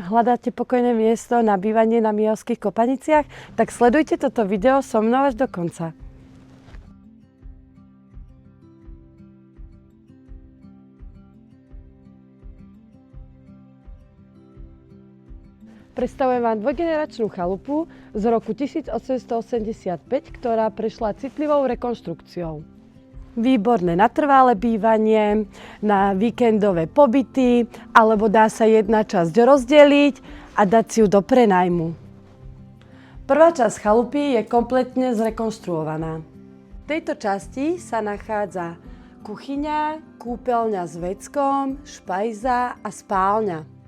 Hľadáte pokojné miesto na bývanie na Mijavských Kopaniciach? Tak sledujte toto video so mnou až do konca. Predstavujem vám dvojgeneračnú chalupu z roku 1885, ktorá prešla citlivou rekonštrukciou. Výborné na trvalé bývanie, na víkendové pobyty, alebo dá sa jedna časť rozdeliť a dať si ju do prenajmu. Prvá časť chalupy je kompletne zrekonštruovaná. V tejto časti sa nachádza kuchyňa, kúpeľňa s veckom, špajza a spálňa.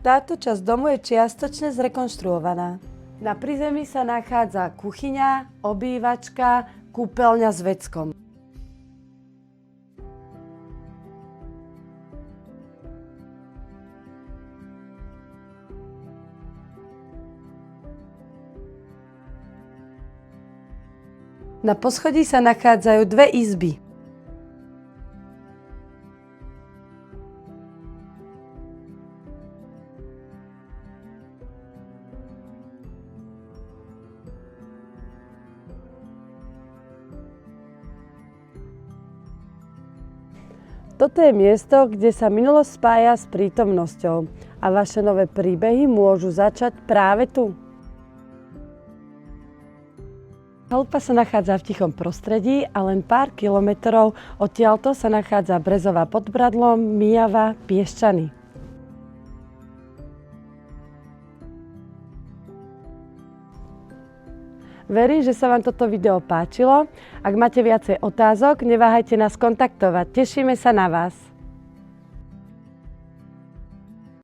Táto časť domu je čiastočne zrekonštruovaná. Na prízemí sa nachádza kuchyňa, obývačka, kúpeľňa s veckom. Na poschodí sa nachádzajú dve izby. Toto je miesto, kde sa minulosť spája s prítomnosťou a vaše nové príbehy môžu začať práve tu. Chalupa sa nachádza v tichom prostredí a len pár kilometrov odtiaľto sa nachádza Brezová pod Bradlom, Mijava, Piešťany. Verím, že sa vám toto video páčilo. Ak máte viacej otázok, neváhajte nás kontaktovať. Tešíme sa na vás.